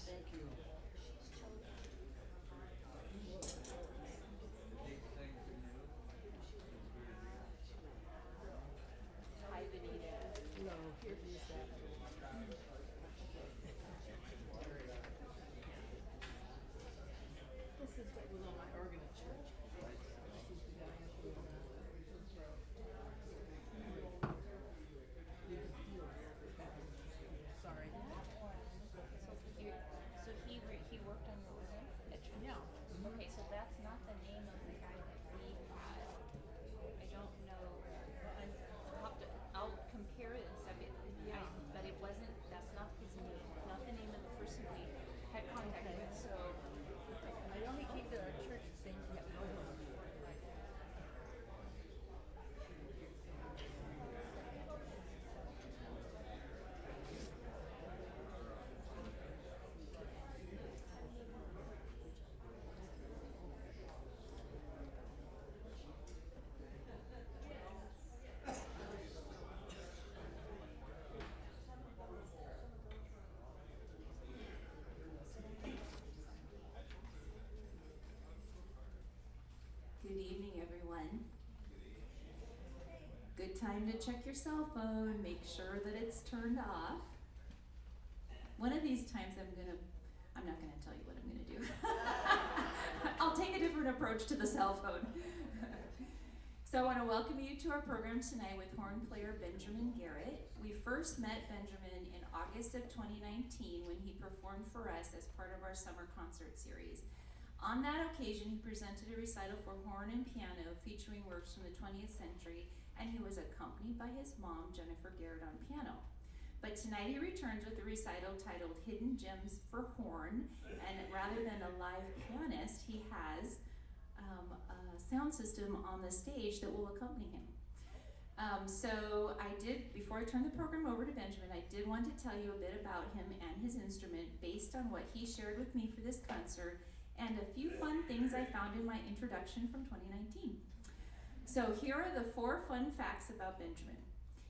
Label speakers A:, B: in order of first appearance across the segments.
A: Thank you.
B: Hi, Benita.
A: No, here is that. This is what was on my organ at church. This is the guy who his throat. You can feel it. Sorry.
B: So he worked on your organ at church?
A: Yeah.
B: Okay, so that's not the name of the guy that we had. I don't know. I'll compare it and stuff.
A: Yeah.
B: But it wasn't. That's not his name. Not the name of the person we had contact
A: Okay.
B: with. So
A: I know he came to our church the same time.
C: Good evening, everyone. Good time to check your cell phone, make sure that it's turned off. One of these times I'm not gonna tell you what I'm gonna do. I'll take a different approach to the cell phone. So I want to welcome you to our program tonight with horn player Benjamin Garrett. We first met Benjamin in August of 2019 when he performed for us as part of our summer concert series. On that occasion, he presented a recital for horn and piano featuring works from the 20th century, and he was accompanied by his mom, Jennifer Garrett, on piano. But tonight he returns with a recital titled Hidden Gems for Horn, and rather than a live pianist, he has a sound system on the stage that will accompany him. So before I turn the program over to Benjamin, I did want to tell you a bit about him and his instrument based on what he shared with me for this concert and a few fun things I found in my introduction from 2019. So here are the 4 fun facts about Benjamin.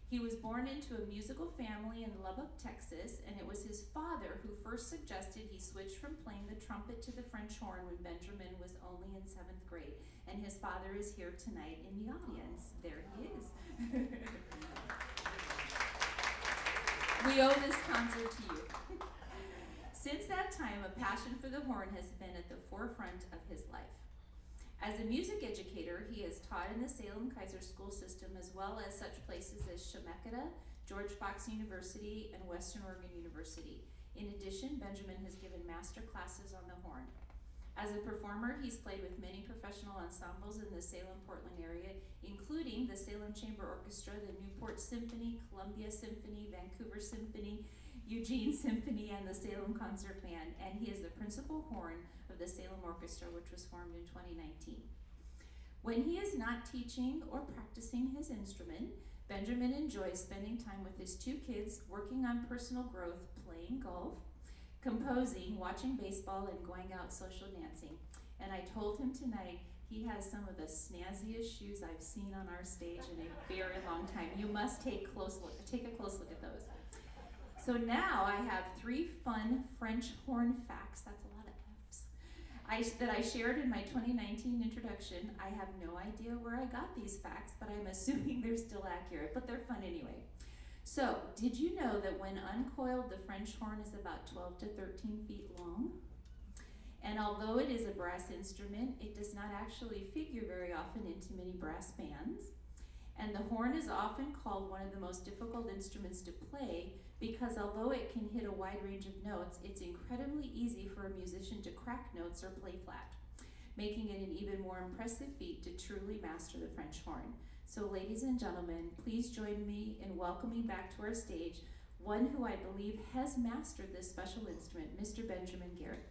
C: He was born into a musical family in Lubbock, Texas, and it was his father who first suggested he switch from playing the trumpet to the French horn when Benjamin was only in 7th grade. And his father is here tonight in the audience. There he is. We owe this concert to you. Since that time, a passion for the horn has been at the forefront of his life. As a music educator, he has taught in the Salem-Keizer school system as well as such places as Chemeketa, George Fox University, and Western Oregon University. In addition, Benjamin has given master classes on the horn. As a performer, he's played with many professional ensembles in the Salem-Portland area, including the Salem Chamber Orchestra, the Newport Symphony, Columbia Symphony, Vancouver Symphony, Eugene Symphony, and the Salem Concert Band, and he is the principal horn of the Salem Orchestra, which was formed in 2019. When he is not teaching or practicing his instrument, Benjamin enjoys spending time with his 2 kids, working on personal growth, playing golf, composing, watching baseball, and going out social dancing. And I told him tonight he has some of the snazziest shoes I've seen on our stage in a very long time. You must take a close look at those. So now I have 3 fun French horn facts. That's a lot of F's. That I shared in my 2019 introduction. I have no idea where I got these facts, but I'm assuming they're still accurate, but they're fun anyway. So, did you know that when uncoiled, the French horn is about 12 to 13 feet long? And although it is a brass instrument, it does not actually figure very often into many brass bands. And the horn is often called one of the most difficult instruments to play because although it can hit a wide range of notes, it's incredibly easy for a musician to crack notes or play flat, making it an even more impressive feat to truly master the French horn. So ladies and gentlemen, please join me in welcoming back to our stage one who I believe has mastered this special instrument, Mr. Benjamin Garrett.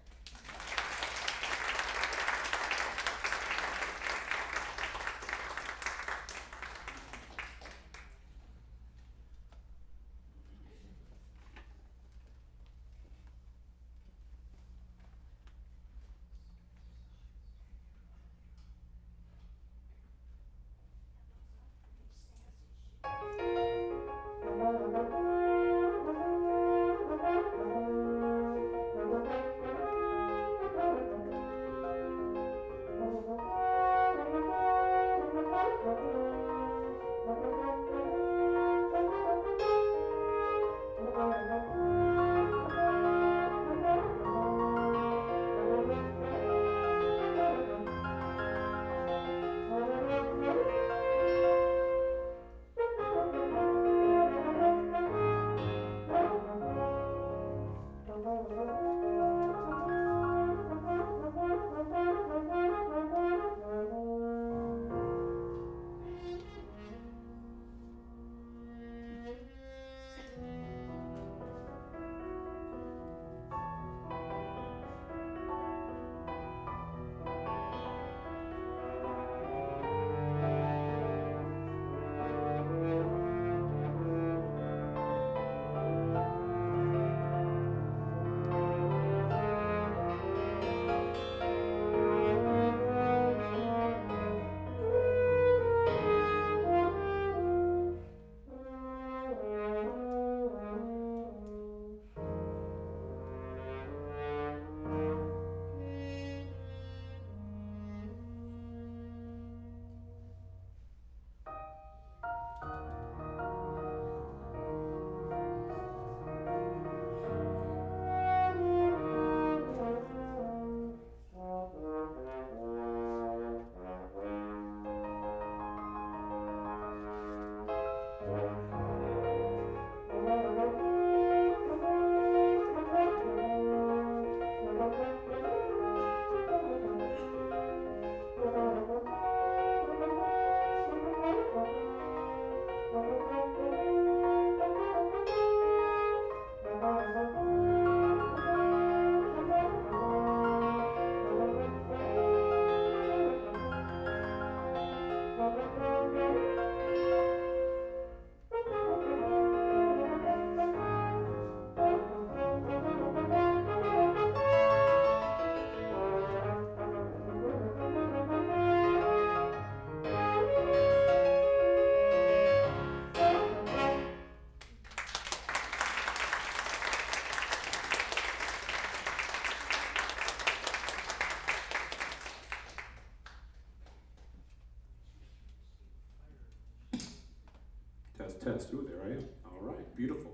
D: test. Ooh, there I am. All right, beautiful.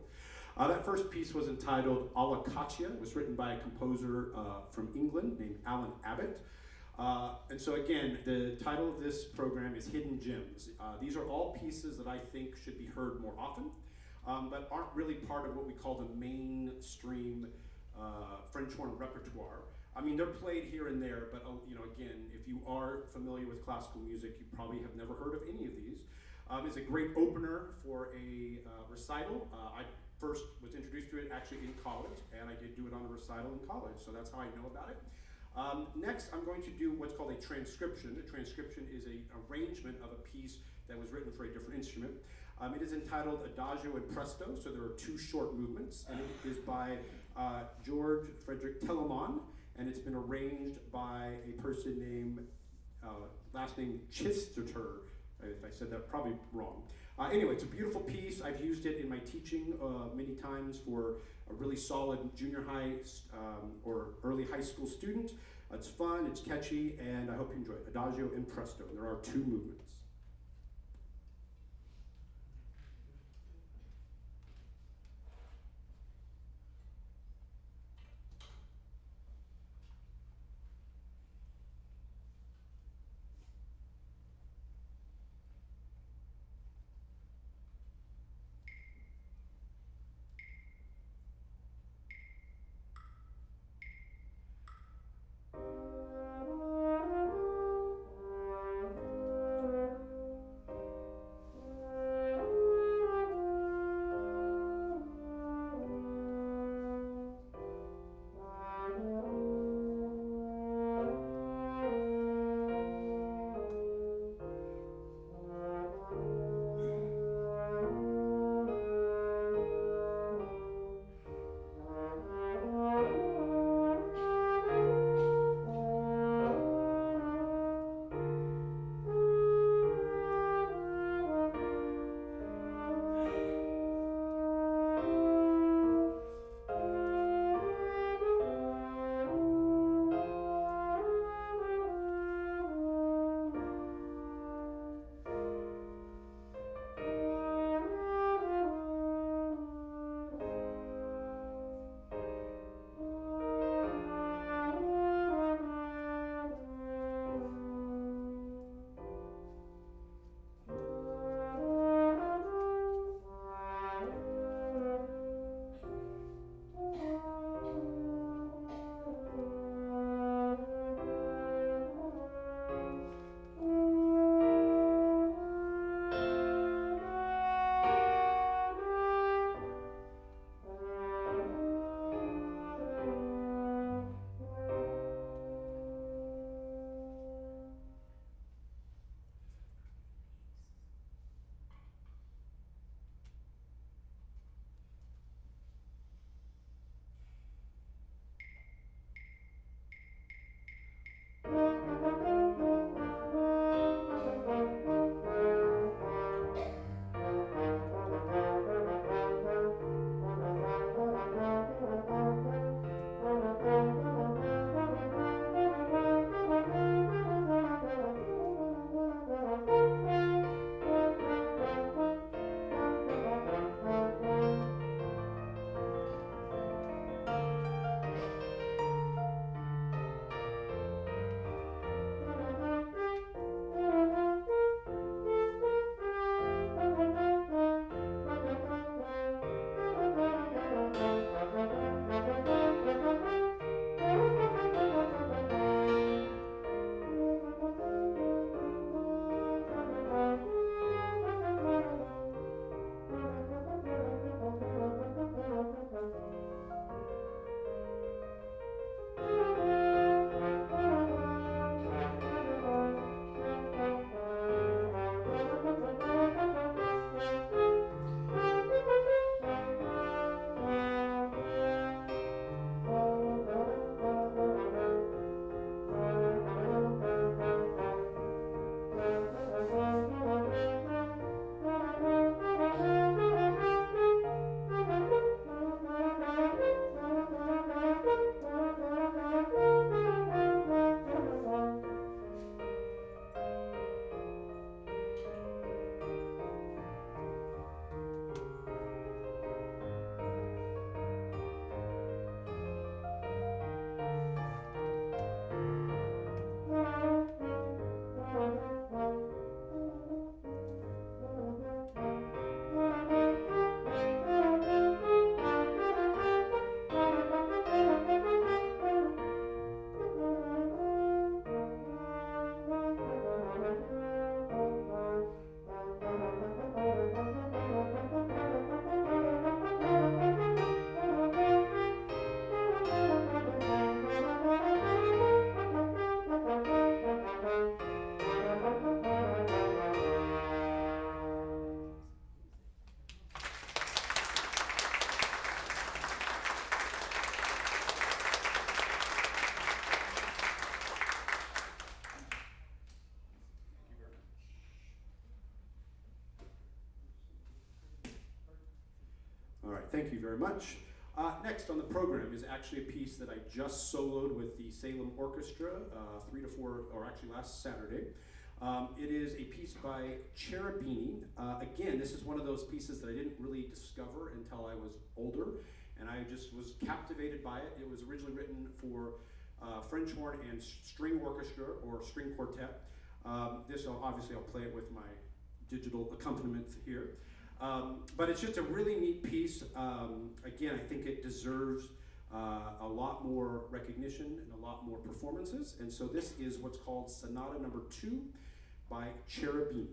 D: That first piece was entitled Alla Caccia. It was written by a composer from England named Alan Abbott. And so again, the title of this program is Hidden Gems. These are all pieces that I think should be heard more often, but aren't really part of what we call the mainstream French horn repertoire. I mean, they're played here and there, but you know, again, if you are familiar with classical music, you probably have never heard of any of these. It's a great opener for a recital. I first was introduced to it actually in college, and I did do it on a recital in college, so that's how I know about it. Next, I'm going to do what's called a transcription. A transcription is an arrangement of a piece that was written for a different instrument. It is entitled Adagio and Presto, so there are two short movements, and it is by George Frederick Telemann, and it's been arranged by a person named, last name Chisteter. If I said that probably wrong. Anyway, it's a beautiful piece. I've used it in my teaching many times for a really solid junior high or early high school student. It's fun, it's catchy, and I hope you enjoy it. Adagio and Presto, and there are two movements. thank you very much. Next on the program is actually a piece that I just soloed with the Salem Orchestra 3 to 4, or actually last Saturday. It is a piece by Cherubini. Again, this is one of those pieces that I didn't really discover until I was older, and I just was captivated by it. It was originally written for French horn and string orchestra or string quartet. Obviously I'll play it with my digital accompaniment here. But it's just a really neat piece. Again, I think it deserves a lot more recognition and a lot more performances. And so this is what's called Sonata Number 2 by Cherubini.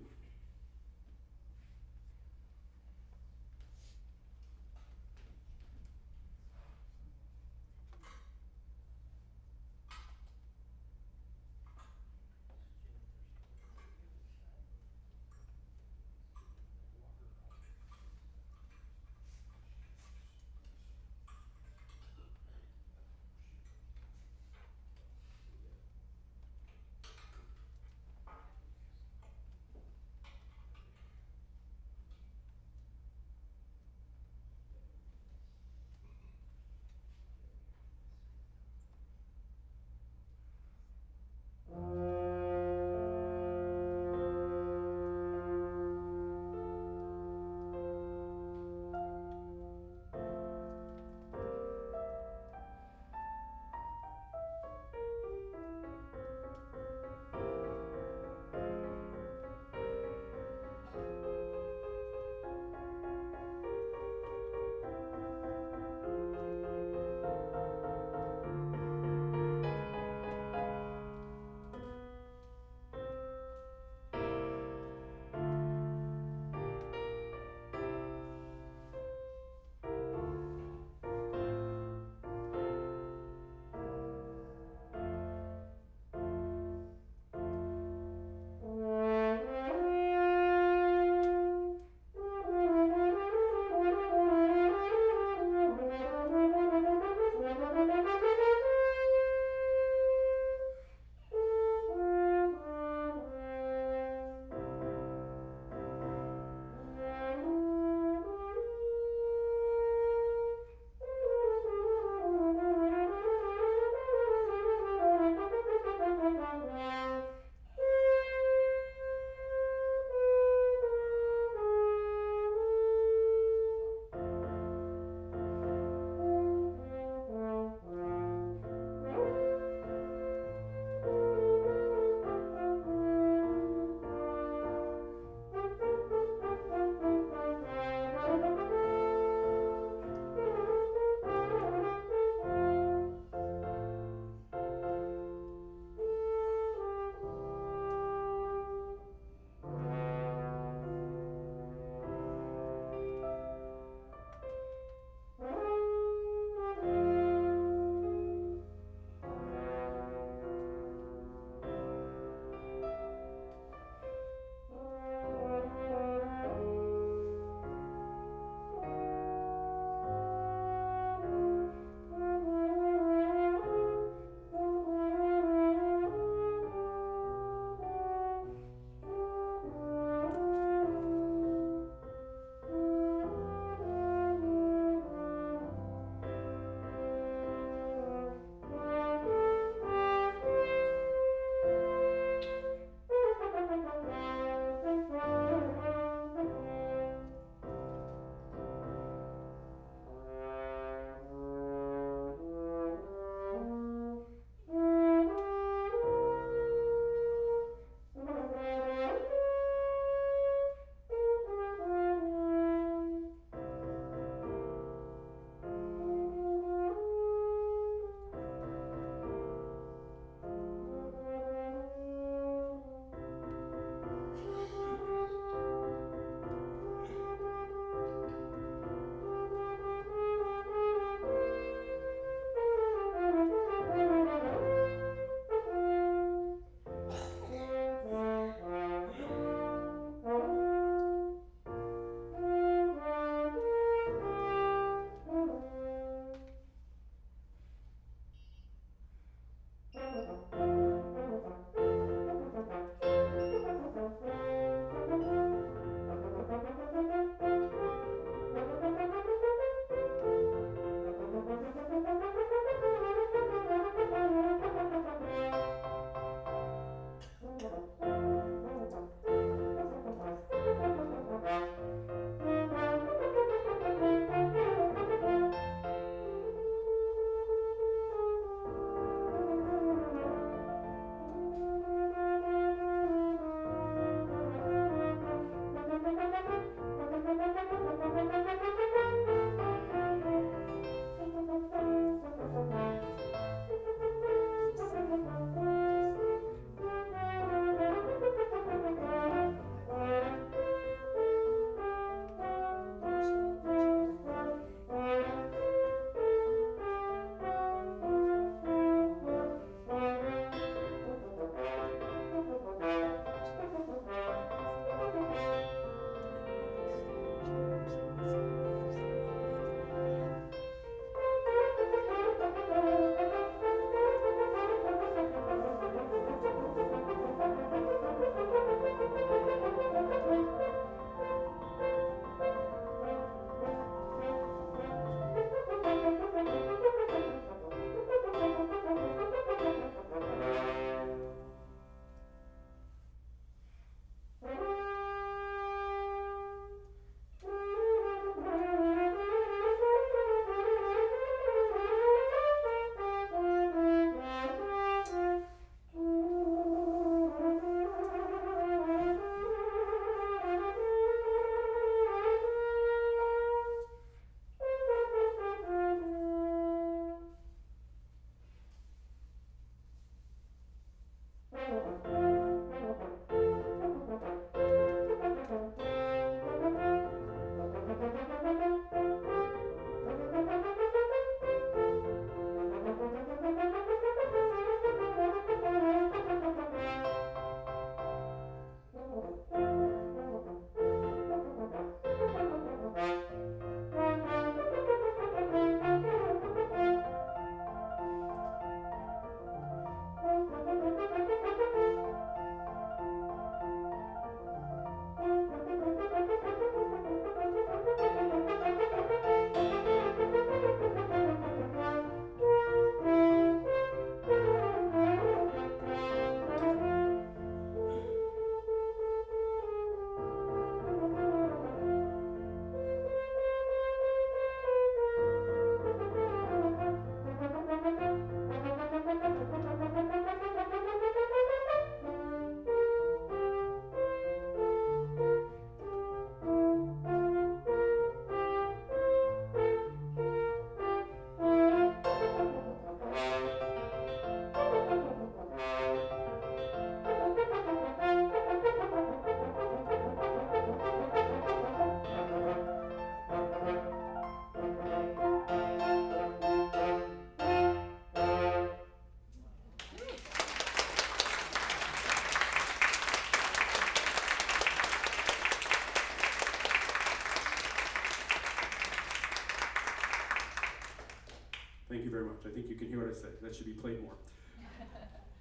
D: say. That should be played more.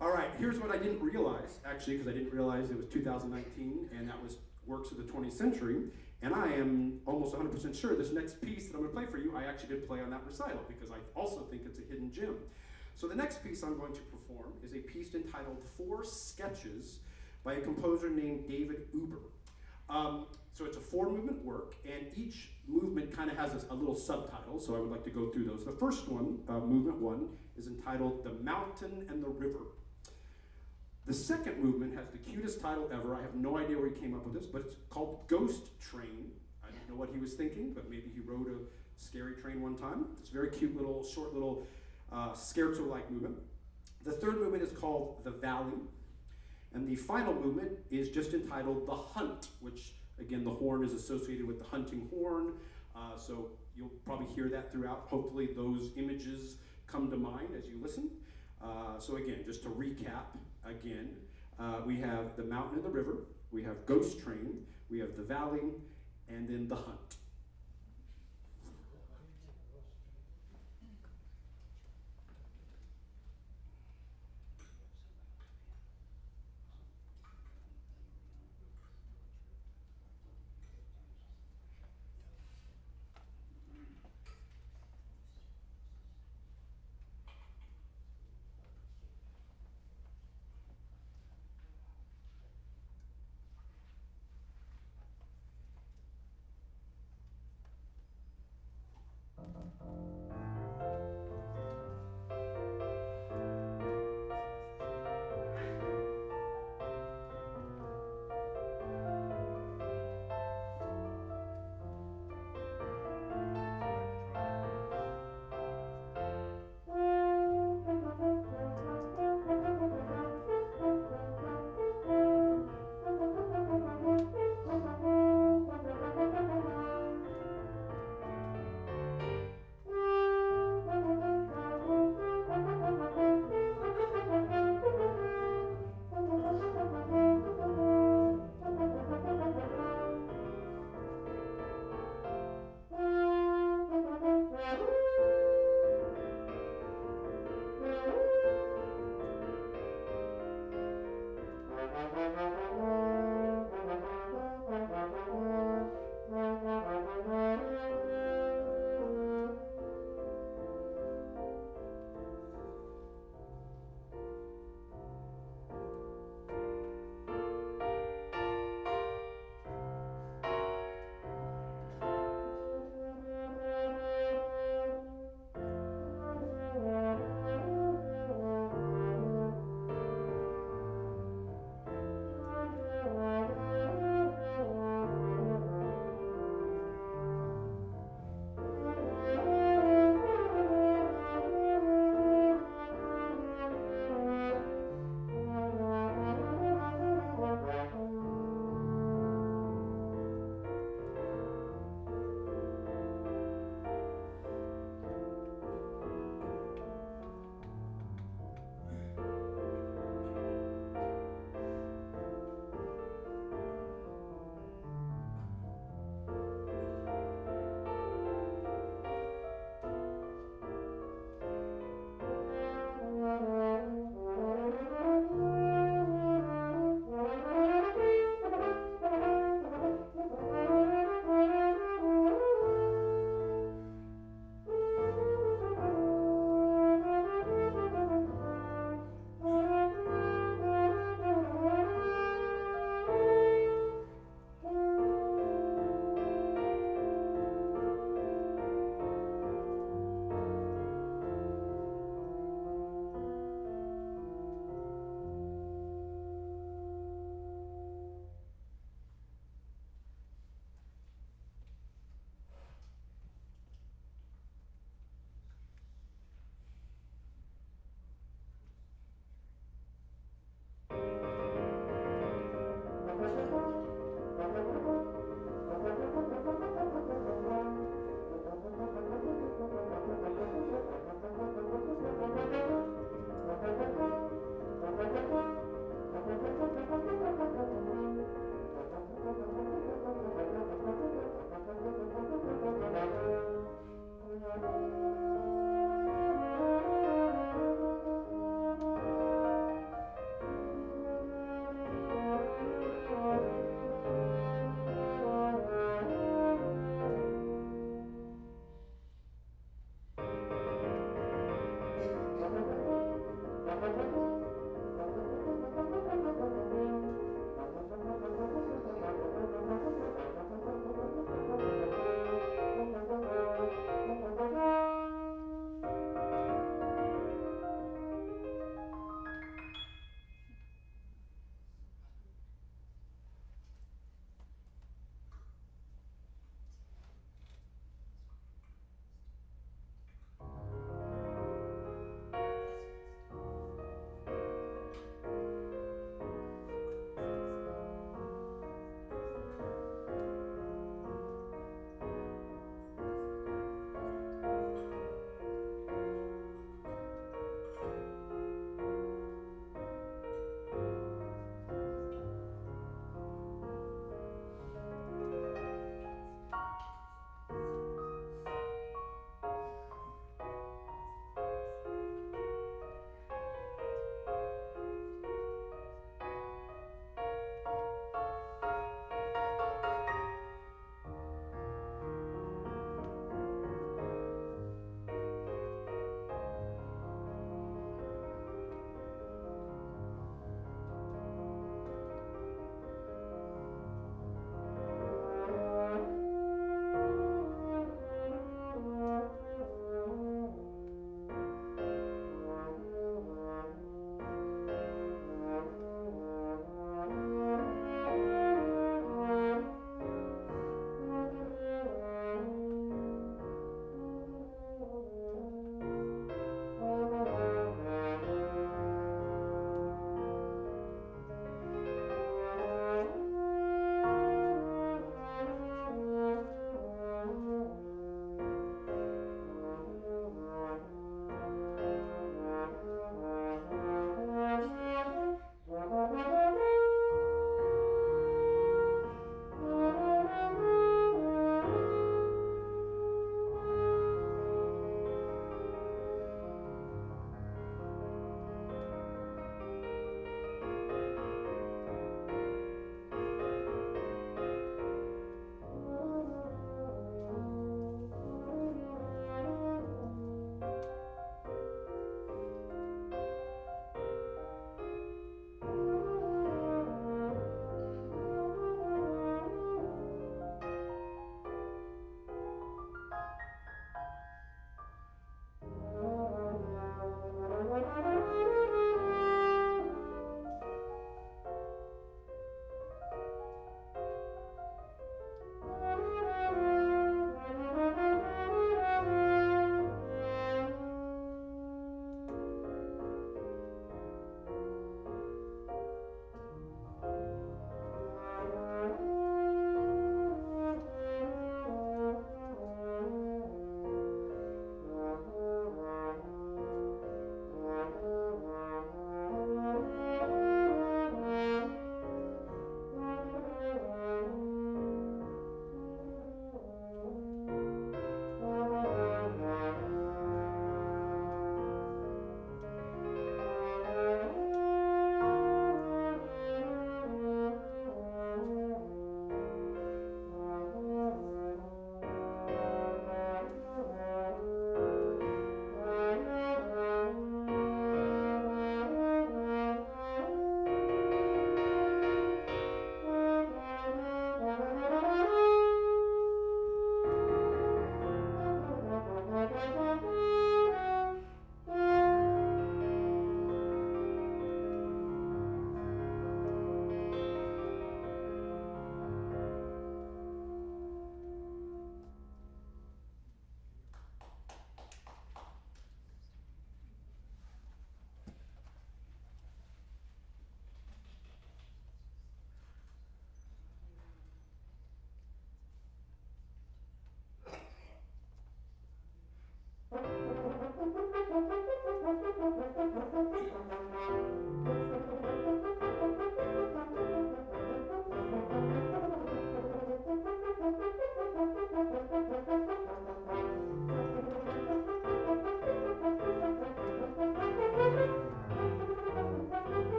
D: All right, here's what I didn't realize, actually, because I didn't realize it was 2019 and that was works of the 20th century. And I am almost 100% sure this next piece that I'm going to play for you, I actually did play on that recital because I also think it's a hidden gem. So the next piece I'm going to perform is a piece entitled Four Sketches by a composer named David Uber. So it's a 4-movement work, and each movement kind of has a little subtitle, so I would like to go through those. The first one, movement 1, is entitled The Mountain and the River. The second movement has the cutest title ever. I have no idea where he came up with this, but it's called Ghost Train. I don't know what he was thinking, but maybe he rode a scary train one time. It's a very cute little, short little scherzo-like movement. The third movement is called The Valley. And the final movement is just entitled The Hunt, which, again, the horn is associated with the hunting horn. So you'll probably hear that throughout. Hopefully those images come to mind as you listen. So again, just to recap, again, we have The Mountain and the River, we have Ghost Train, we have The Valley, and then The Hunt.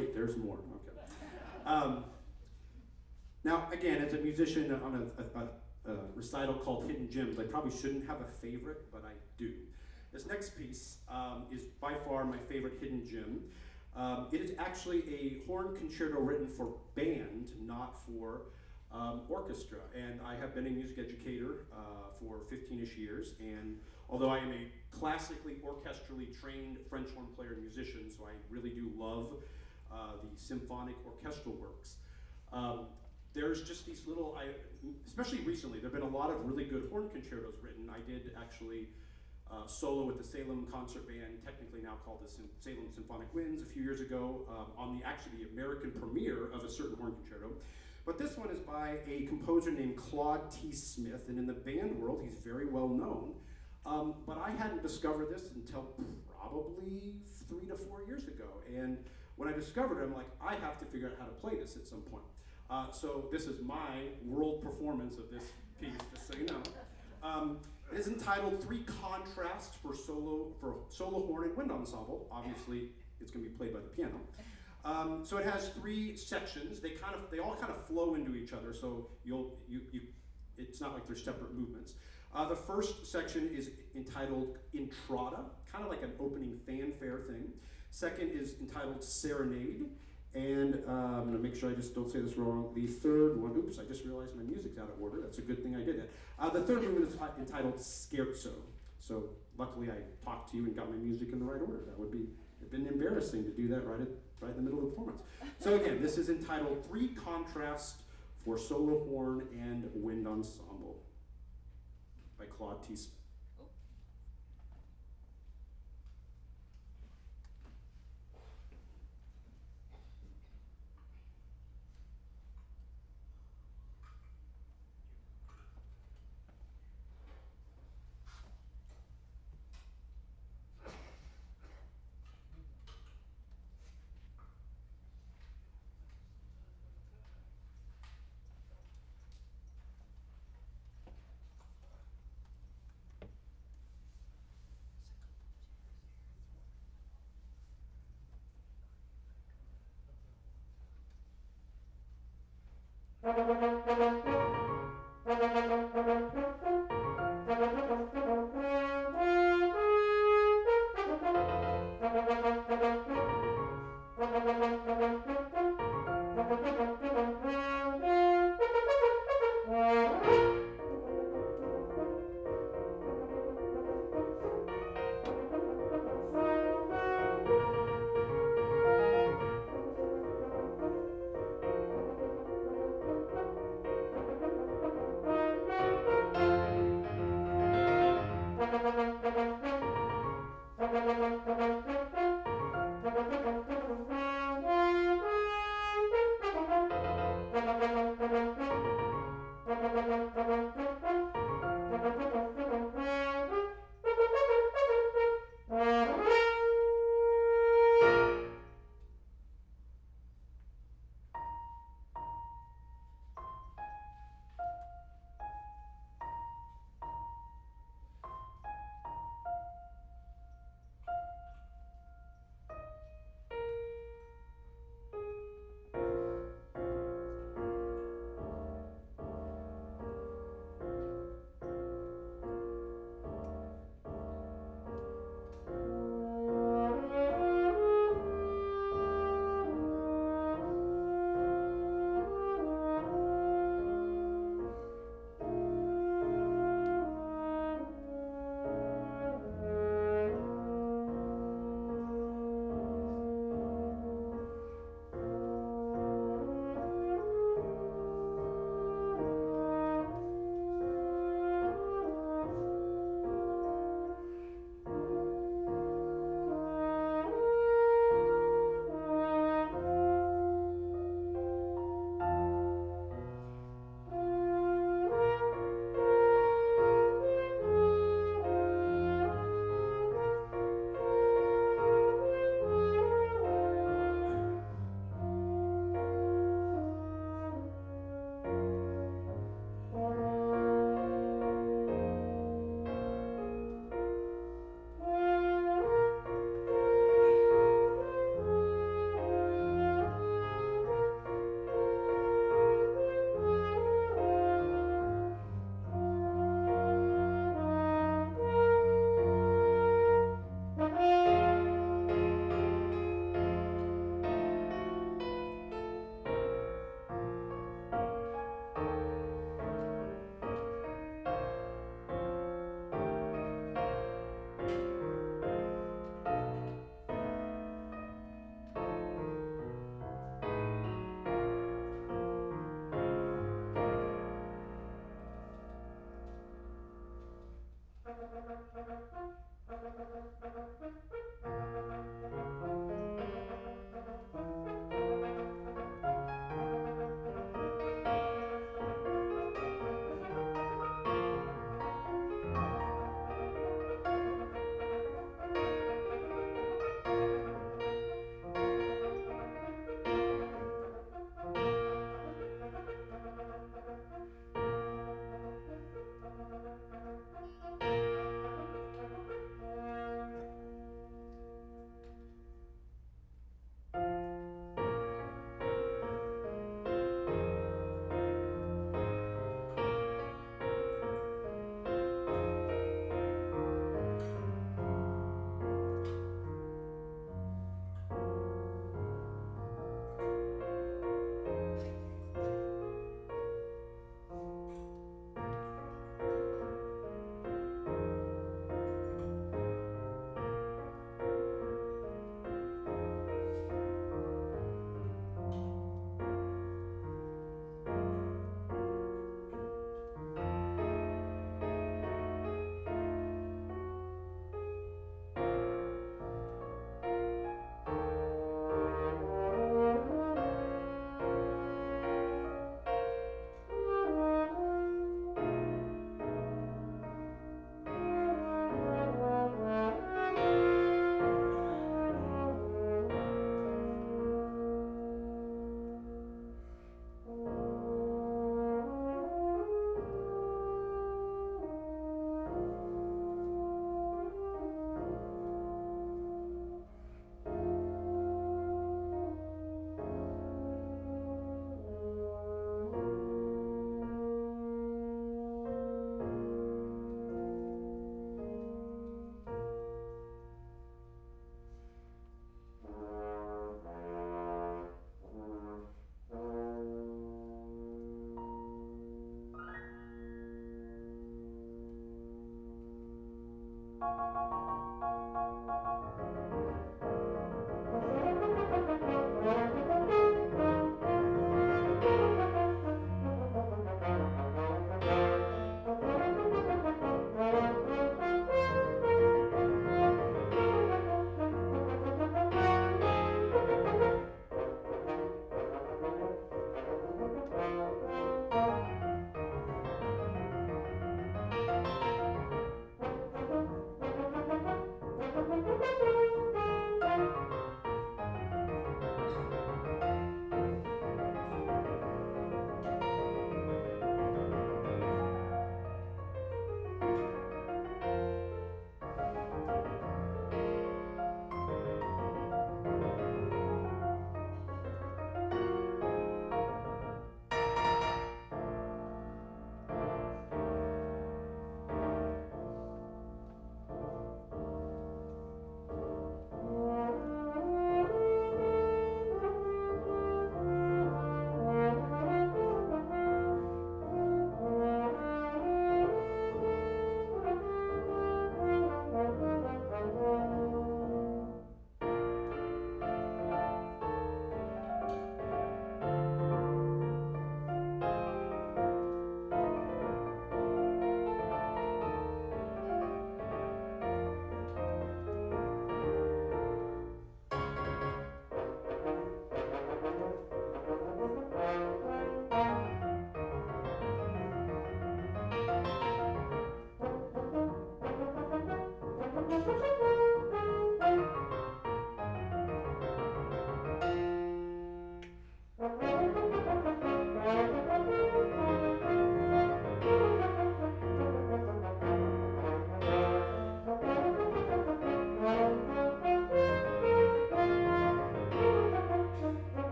D: wait, there's more. Okay. Now, again, as a musician on a recital called Hidden Gems, I probably shouldn't have a favorite, but I do. This next piece is by far my favorite hidden gem. It is actually a horn concerto written for band, not for orchestra. And I have been a music educator for 15-ish years, and although I am a classically orchestrally trained French horn player and musician, so I really do love the symphonic orchestral works. There's just these little, especially recently, there have been a lot of really good horn concertos written. I did actually solo with the Salem Concert Band, technically now called the Salem Symphonic Winds, a few years ago on the American premiere of a certain horn concerto. But this one is by a composer named Claude T. Smith, and in the band world, he's very well known. But I hadn't discovered this until probably 3 to 4 years ago. And when I discovered it, I'm like, I have to figure out how to play this at some point. So this is my world performance of this piece, just so you know. It is entitled Three Contrasts for solo horn and wind ensemble. Obviously, it's going to be played by the piano. So it has 3 sections. They all kind of flow into each other. So it's not like they're separate movements. The first section is entitled Intrada, kind of like an opening fanfare thing. Second is entitled Serenade. And I'm going to make sure I just don't say this wrong. The third one, oops, I just realized my music's out of order. That's a good thing I did that. The third movement is entitled Scherzo. So luckily I talked to you and got my music in the right order. That would have been embarrassing to do that right in the middle of the performance. So again, this is entitled Three Contrasts for Solo Horn and Wind Ensemble by Claude T. Smith.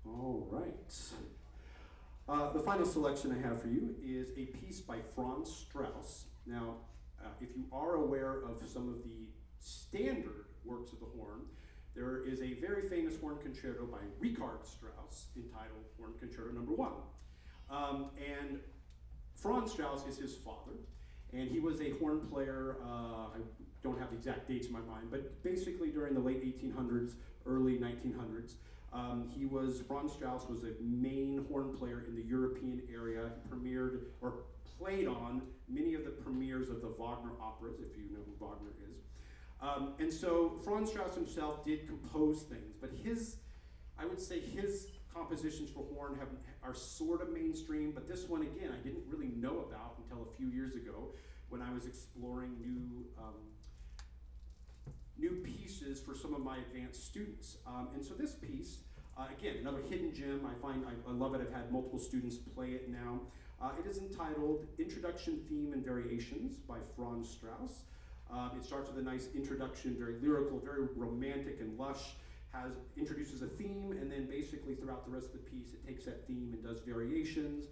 D: All right. The final selection I have for you is a piece by Franz Strauss. Now, if you are aware of some of the standard works of the horn, there is a very famous horn concerto by Richard Strauss entitled Horn Concerto No. 1. And Franz Strauss is his father, and he was a horn player, I don't have the exact dates in my mind, but basically during the late 1800s, early 1900s. Franz Strauss was a main horn player in the European area. He premiered or played on many of the premieres of the Wagner operas, if you know who Wagner is. And so Franz Strauss himself did compose things, but I would say his compositions for horn are sort of mainstream, but this one, again, I didn't really know about until a few years ago when I was exploring new pieces for some of my advanced students. And so this piece, again, another hidden gem. I love it. I've had multiple students play it now. It is entitled Introduction, Theme, and Variations by Franz Strauss. It starts with a nice introduction, very lyrical, very romantic and lush, introduces a theme, and then basically throughout the rest of the piece, it takes that theme and does variations.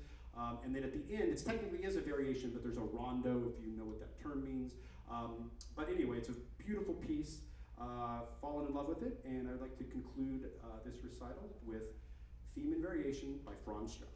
D: And then at the end, it technically is a variation, but there's a rondo, if you know what that term means. But anyway, it's a beautiful piece. Fallen in love with it, and I'd like to conclude this recital with Theme and Variation by Franz Strauss.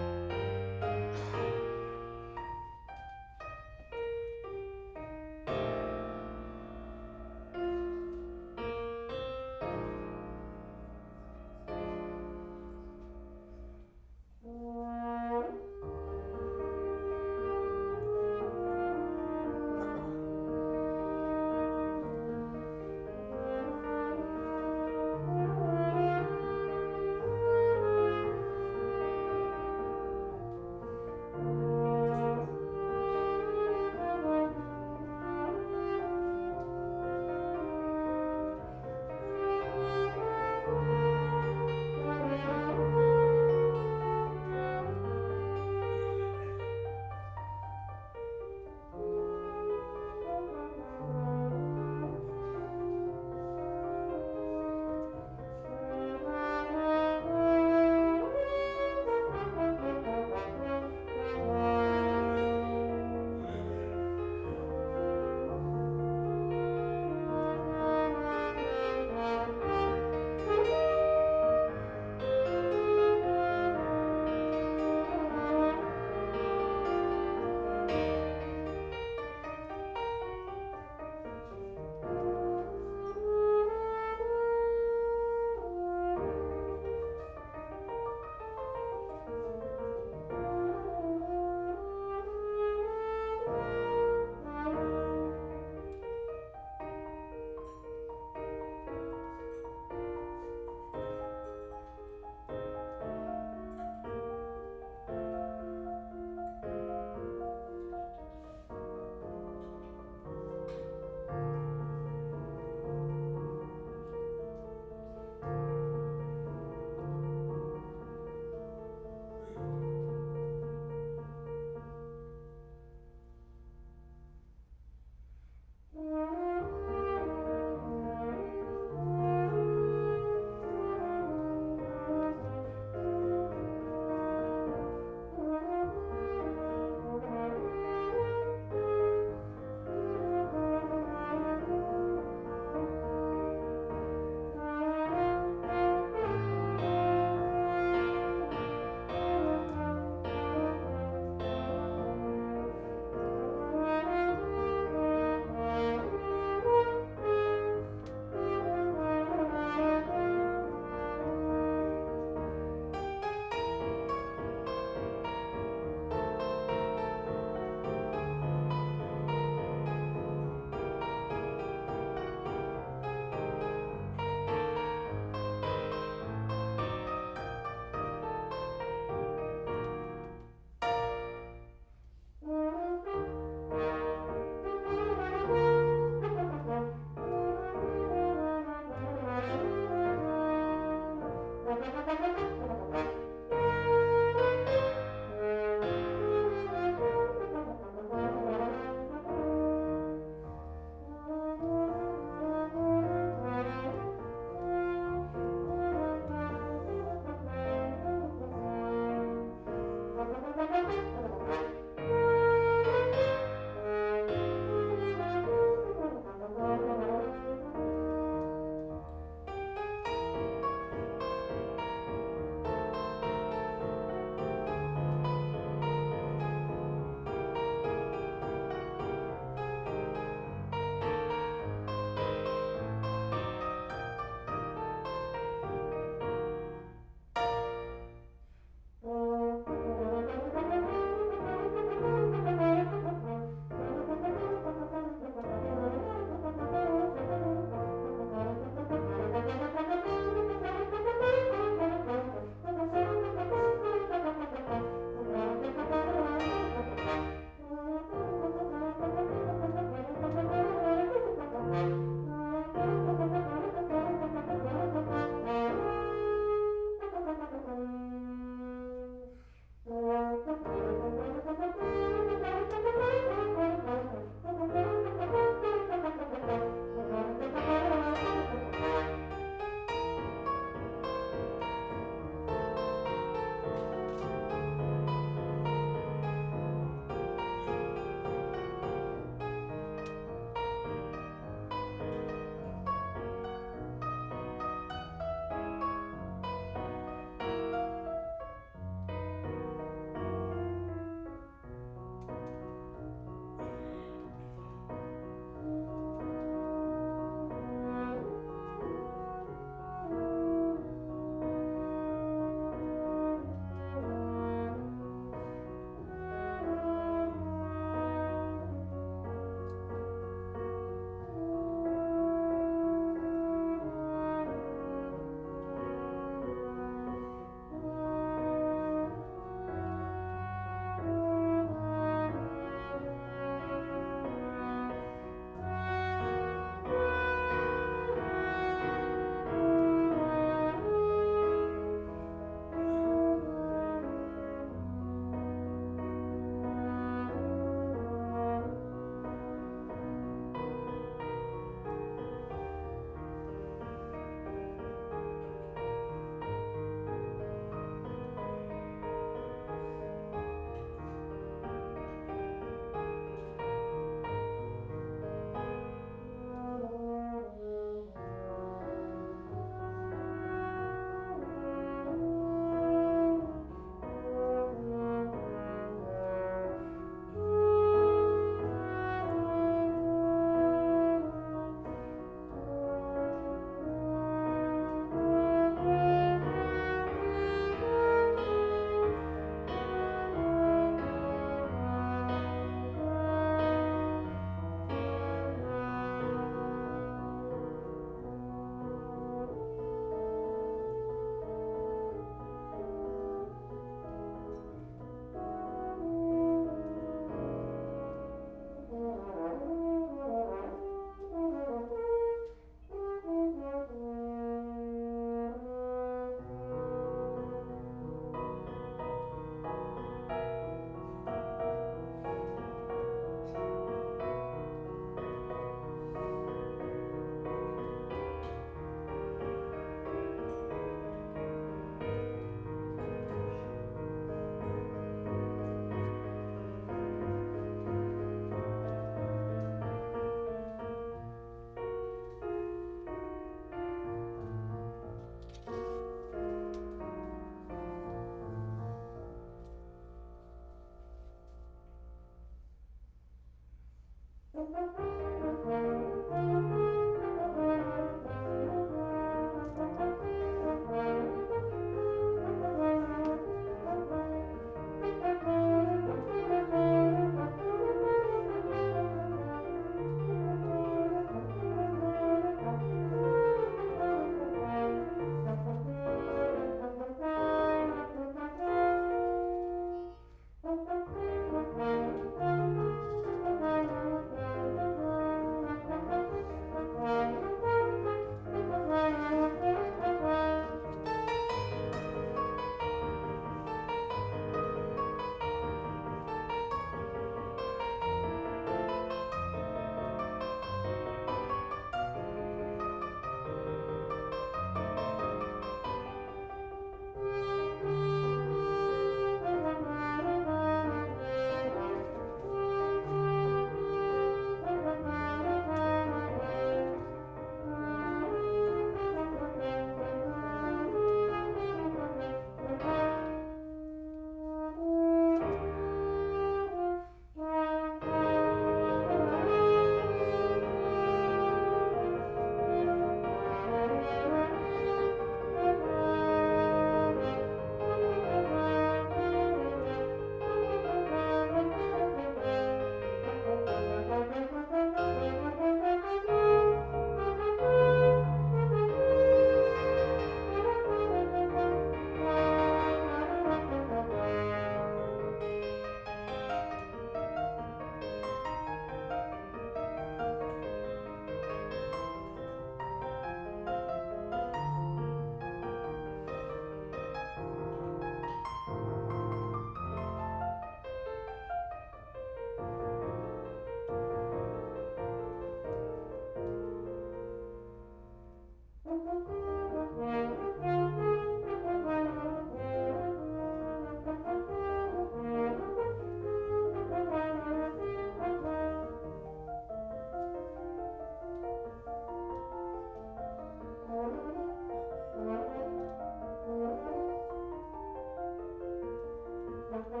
D: I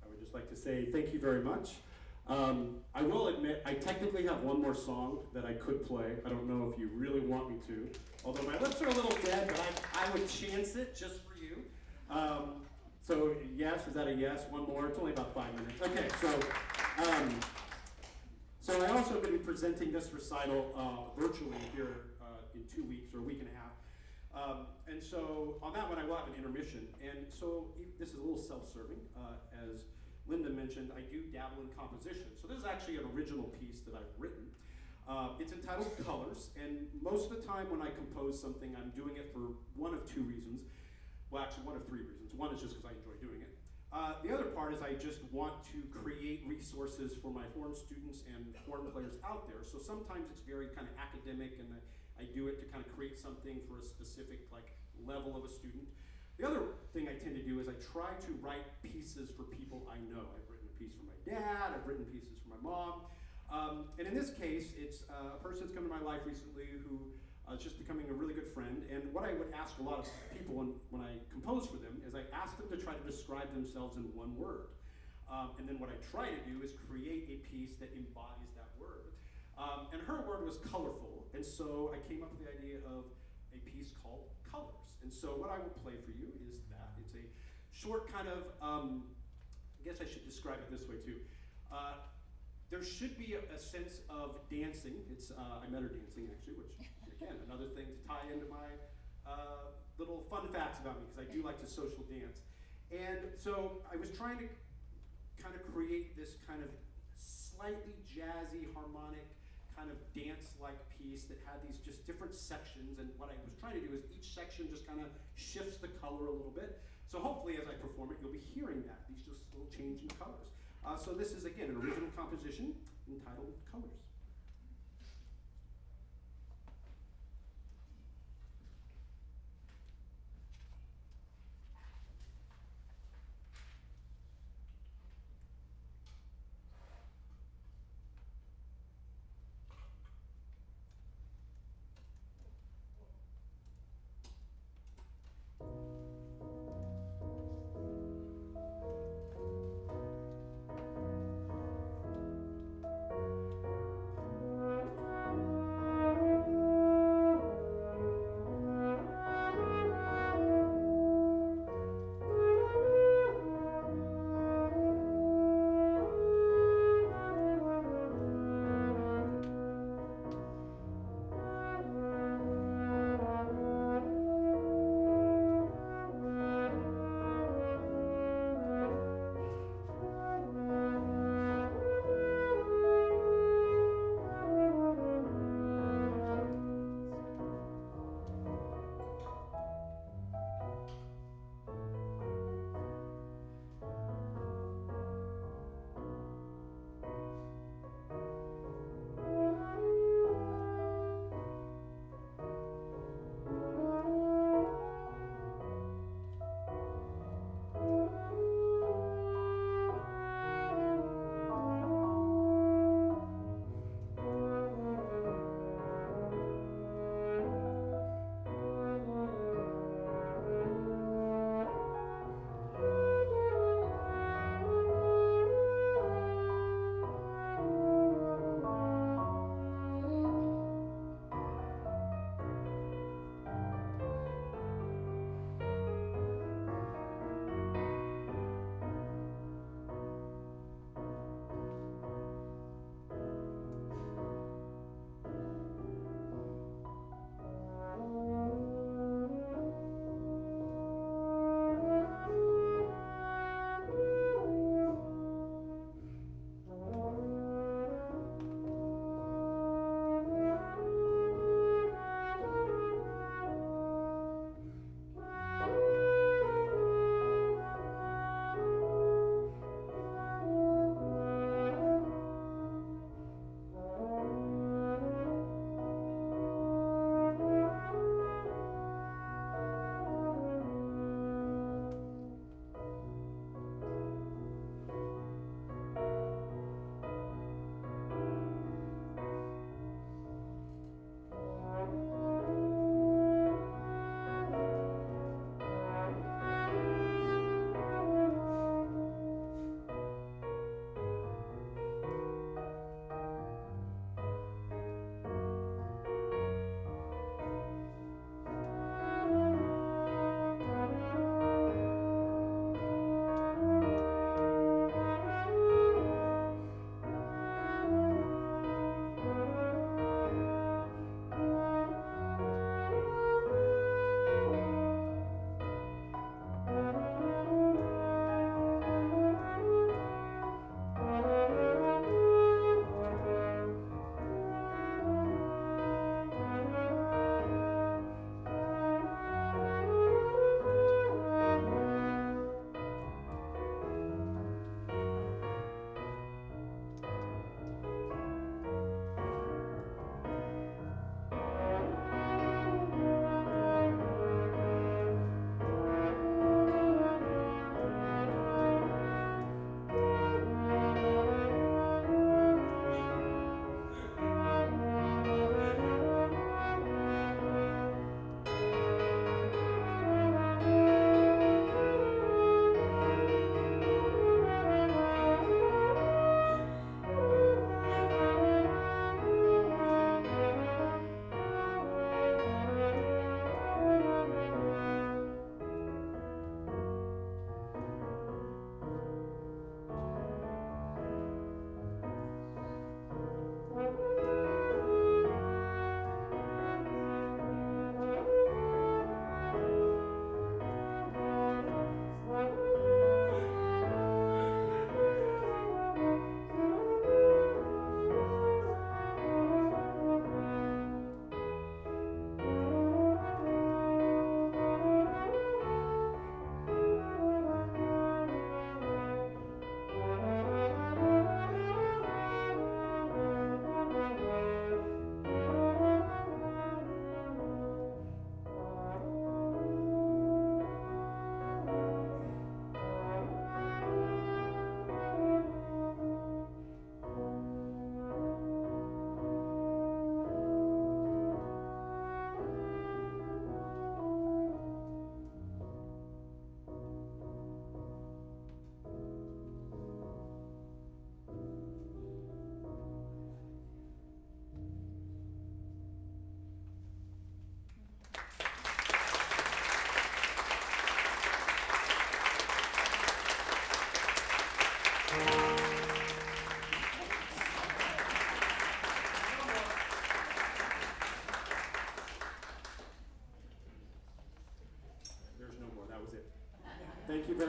D: would just like to say thank you very much. I will admit, I technically have one more song that I could play. I don't know if you really want me to, although my lips are a little dead, but I would chance it just for you. So yes, is that a yes? One more? It's only about 5 minutes. Okay, so I also going to be presenting this recital virtually here in 2 weeks or a week and a half. And so on that one, I will have an intermission. And so this is a little self-serving. As Linda mentioned, I do dabble in composition. So this is actually an original piece that I've written. It's entitled Colors, and most of the time when I compose something, I'm doing it for one of two reasons. Well, actually, one of three reasons. One is just because I enjoy doing it. The other part is I just want to create resources for my horn students and horn players out there. So sometimes it's very kind of academic, and I do it to kind of create something for a specific level of a student. The other thing I tend to do is I try to write pieces for people I know. I've written a piece for my dad, I've written pieces for my mom. And in this case, it's a person that's come to my life recently who is just becoming a really good friend. And what I would ask a lot of people when I compose for them is I ask them to try to describe themselves in one word. And then what I try to do is create a piece that embodies that word. And her word was colorful, and so I came up with the idea of a piece called Colors. And so what I will play for you is that. It's a short kind of, I guess I should describe it this way too. There should be a sense of dancing. I met her dancing actually, which again, another thing to tie into my little fun facts about me, because I do like to social dance. And so I was trying to kind of create this kind of slightly jazzy, harmonic, kind of dance-like piece that had these just different sections, and what I was trying to do is each section just kind of shifts the color a little bit. So hopefully as I perform it, you'll be hearing that, these just little change in colors. So this is, again, an original composition entitled Colors.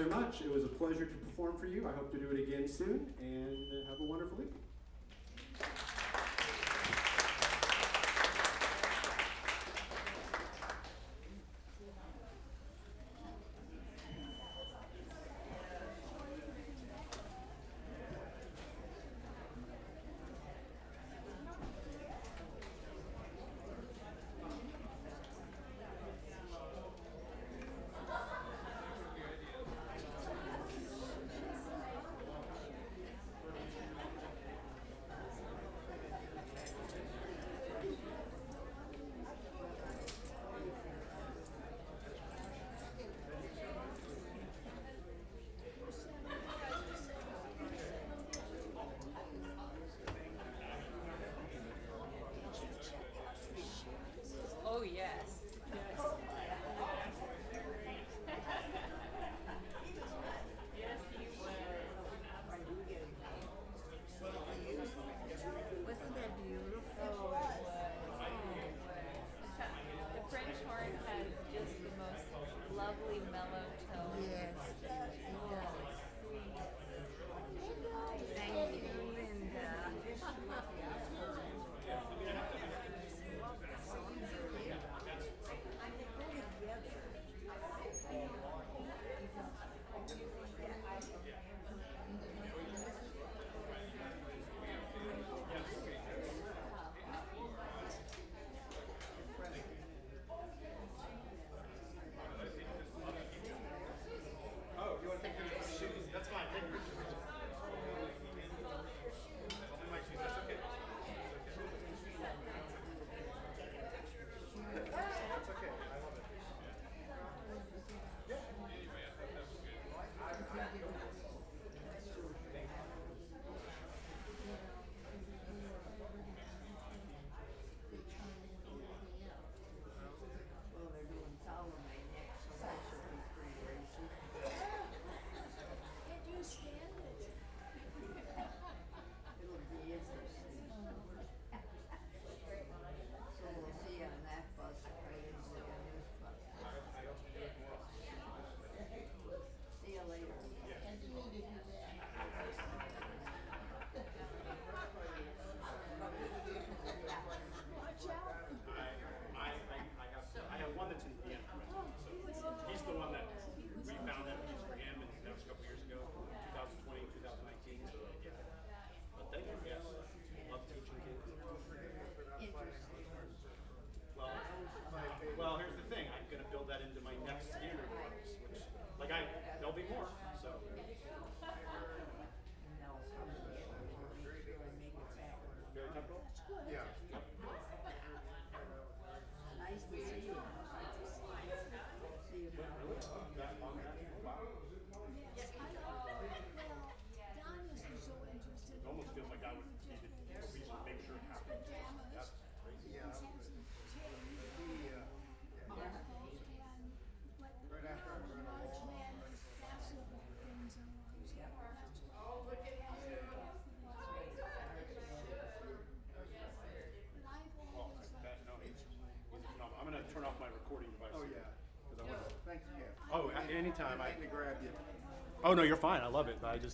D: very much. It was a pleasure to perform for you. I hope to do it again soon, and have a wonderful evening.
B: Oh, yes. Yes, he
A: Wasn't that beautiful?
B: The French horn has just the most lovely mellow tone.
A: Yes, it does. Thank you, Linda.
D: Oh, you want to take pictures with shoes? That's fine. Take pictures. I'll do my shoes. That's okay. That's okay. I love it.
A: Well, they're doing Salome next, so that should be pretty racy.
E: Can you stand it?
A: It'll be interesting. So we'll see on that bus if I didn't see on this bus. See you later.
E: And you need to do that. Watch out.
D: I have one that's in Vienna. So he's the one that we found that was for him, and that was a couple years ago, 2020, 2019. So yeah. But thank you. Yes. Love teaching kids.
A: Interesting.
D: Well, here's the thing. I'm gonna build that into my next standard course, which there'll be more. So
A: No, I'm gonna get one. Make sure I make it back.
D: very comfortable.
E: Yeah.
A: Nice to see you. See you, Bob.
E: Yes, I know. Well, Don was so interested.
D: It almost feels like I would need to make sure it happens. That's crazy.
E: And what large man is fashionable things are on. But I've always liked
D: No, he's phenomenal. I'm gonna turn off my recording device.
F: Oh, yeah.
D: Because I want to.
F: Thanks, Kev.
D: Oh, anytime.
F: I didn't mean to grab you.
D: Oh no, you're fine. I love it. I just.